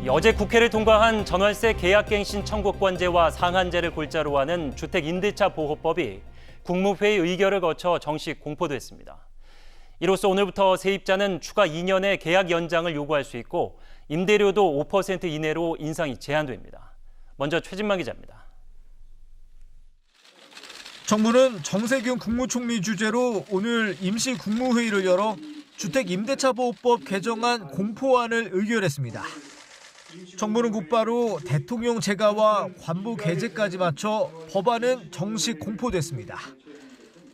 어제 국회를 통과한 전월세 계약갱신 청구권제와 상한제를 골자로 하는 주택임대차보호법이 국무회의 의결을 거쳐 정식 공포됐습니다. 이로써 오늘부터 세입자는 추가 2년의 계약 연장을 요구할 수 있고 임대료도 5% 이내로 인상이 제한됩니다. 먼저 최진만 기자입니다. 정부는 정세균 국무총리 주재로 오늘 임시 국무회의를 열어 주택임대차보호법 개정안 공포안을 의결했습니다. 정부는 곧바로 대통령 재가와 관보 게재까지 마쳐 법안은 정식 공포됐습니다.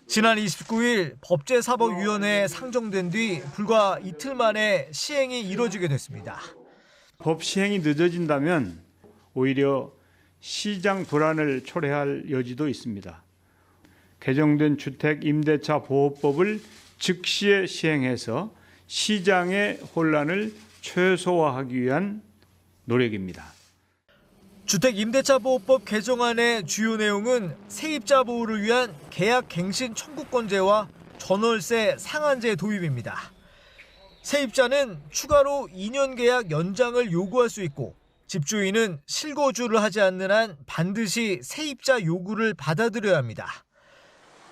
지난 29일 법제사법위원회에 상정된 뒤 불과 이틀 만에 시행이 이뤄지게 됐습니다. 법 시행이 늦어진다면 오히려 시장 불안을 초래할 여지도 있습니다. 개정된 주택임대차보호법을 즉시에 시행해서 시장의 혼란을 최소화하기 위한 노력입니다. 주택임대차보호법 개정안의 주요 내용은 세입자 보호를 위한 계약갱신 청구권제와 전월세 상한제 도입입니다. 세입자는 추가로 2년 계약 연장을 요구할 수 있고 집주인은 실거주를 하지 않는 한 반드시 세입자 요구를 받아들여야 합니다.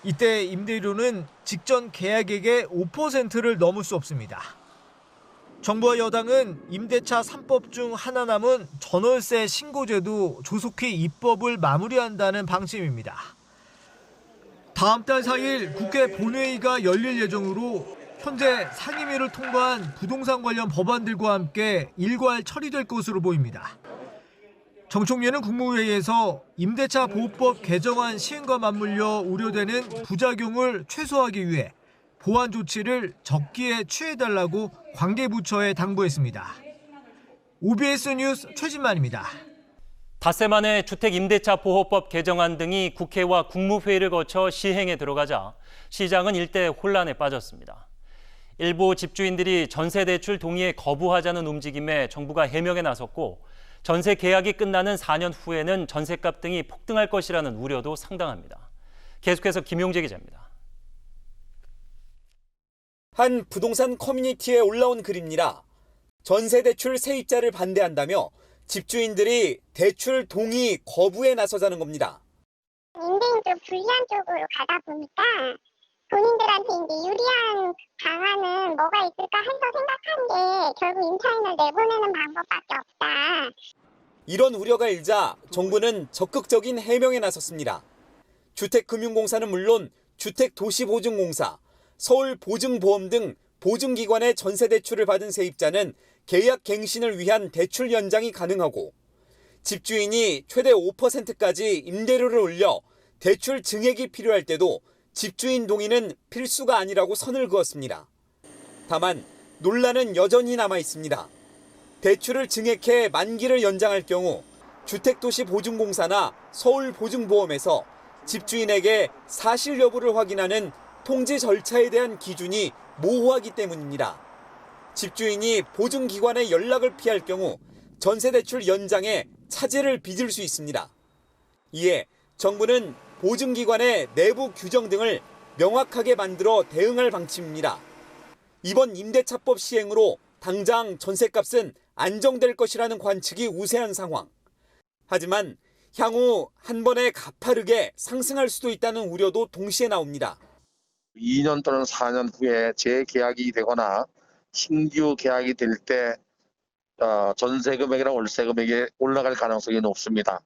이때 임대료는 직전 계약액의 5%를 넘을 수 없습니다. 정부와 여당은 임대차 3법 중 하나 남은 전월세 신고제도 조속히 입법을 마무리한다는 방침입니다. 다음 달 4일 국회 본회의가 열릴 예정으로 현재 상임위를 통과한 부동산 관련 법안들과 함께 일괄 처리될 것으로 보입니다. 정 총리는 국무회의에서 임대차 보호법 개정안 시행과 맞물려 우려되는 부작용을 최소화하기 위해 보완 조치를 적기에 취해달라고 관계부처에 당부했습니다. OBS 뉴스 최진만입니다. 닷새 만에 주택임대차보호법 개정안 등이 국회와 국무회의를 거쳐 시행에 들어가자 시장은 일대 혼란에 빠졌습니다. 일부 집주인들이 전세대출 동의에 거부하자는 움직임에 정부가 해명에 나섰고 전세 계약이 끝나는 4년 후에는 전세값 등이 폭등할 것이라는 우려도 상당합니다. 계속해서 김용재 기자입니다. 한 부동산 커뮤니티에 올라온 글입니다. 전세대출 세입자를 반대한다며 집주인들이 대출 동의 거부에 나서자는 겁니다. 임대인 쪽 불리한 쪽으로 가다 보니까 본인들한테 이제 유리한 방안은 뭐가 있을까 해서 생각한 게 결국 임차인을 내보내는 방법밖에 없다. 이런 우려가 일자 정부는 적극적인 해명에 나섰습니다. 주택금융공사는 물론 주택도시보증공사, 서울보증보험 등 보증기관의 전세대출을 받은 세입자는 계약 갱신을 위한 대출 연장이 가능하고 집주인이 최대 5%까지 임대료를 올려 대출 증액이 필요할 때도 집주인 동의는 필수가 아니라고 선을 그었습니다. 다만 논란은 여전히 남아 있습니다. 대출을 증액해 만기를 연장할 경우 주택도시보증공사나 서울보증보험에서 집주인에게 사실 여부를 확인하는 통지 절차에 대한 기준이 모호하기 때문입니다. 집주인이 보증기관의 연락을 피할 경우 전세대출 연장에 차질을 빚을 수 있습니다. 이에 정부는 보증기관의 내부 규정 등을 명확하게 만들어 대응할 방침입니다. 이번 임대차법 시행으로 당장 전세값은 안정될 것이라는 관측이 우세한 상황. 하지만 향후 한 번에 가파르게 상승할 수도 있다는 우려도 동시에 나옵니다. 2년 또는 4년 후에 재계약이 되거나 신규 계약이 될 때 전세 금액이나 월세 금액이 올라갈 가능성이 높습니다.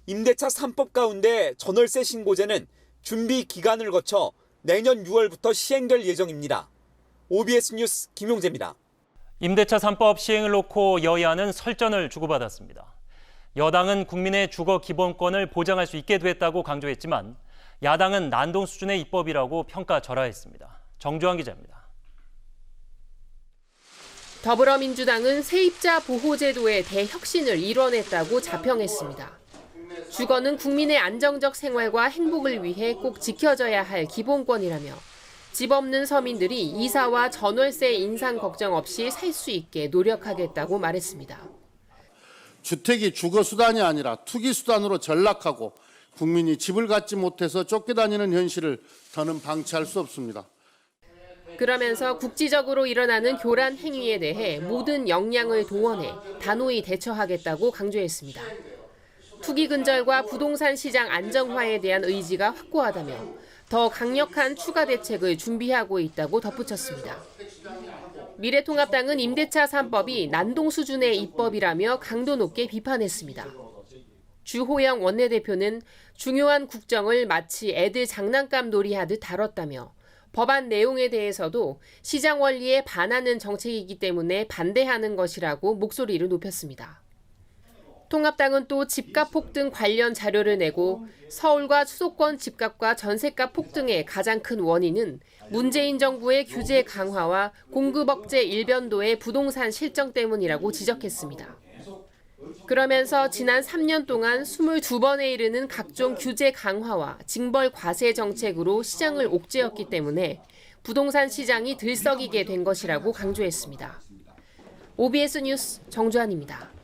임대차 3법 가운데 전월세 신고제는 준비 기간을 거쳐 내년 6월부터 시행될 예정입니다. OBS 뉴스 김용재입니다. 임대차 3법 시행을 놓고 여야는 설전을 주고받았습니다. 여당은 국민의 주거 기본권을 보장할 수 있게 됐다고 강조했지만 야당은 난동 수준의 입법이라고 평가절하했습니다. 정주환 기자입니다. 더불어민주당은 세입자 보호제도의 대혁신을 이뤄냈다고 자평했습니다. 주거는 국민의 안정적 생활과 행복을 위해 꼭 지켜져야 할 기본권이라며 집 없는 서민들이 이사와 전월세 인상 걱정 없이 살 수 있게 노력하겠다고 말했습니다. 주택이 주거수단이 아니라 투기수단으로 전락하고 국민이 집을 갖지 못해서 쫓겨다니는 현실을 더는 방치할 수 없습니다. 그러면서 국지적으로 일어나는 교란 행위에 대해 모든 역량을 동원해 단호히 대처하겠다고 강조했습니다. 투기 근절과 부동산 시장 안정화에 대한 의지가 확고하다며 더 강력한 추가 대책을 준비하고 있다고 덧붙였습니다. 미래통합당은 임대차 3법이 난동 수준의 입법이라며 강도 높게 비판했습니다. 주호영 원내대표는 중요한 국정을 마치 애들 장난감 놀이하듯 다뤘다며 법안 내용에 대해서도 시장 원리에 반하는 정책이기 때문에 반대하는 것이라고 목소리를 높였습니다. 통합당은 또 집값 폭등 관련 자료를 내고 서울과 수도권 집값과 전세값 폭등의 가장 큰 원인은 문재인 정부의 규제 강화와 공급 억제 일변도의 부동산 실정 때문이라고 지적했습니다. 그러면서 지난 3년 동안 22번에 이르는 각종 규제 강화와 징벌 과세 정책으로 시장을 옥죄었기 때문에 부동산 시장이 들썩이게 된 것이라고 강조했습니다. OBS 뉴스 정주환입니다.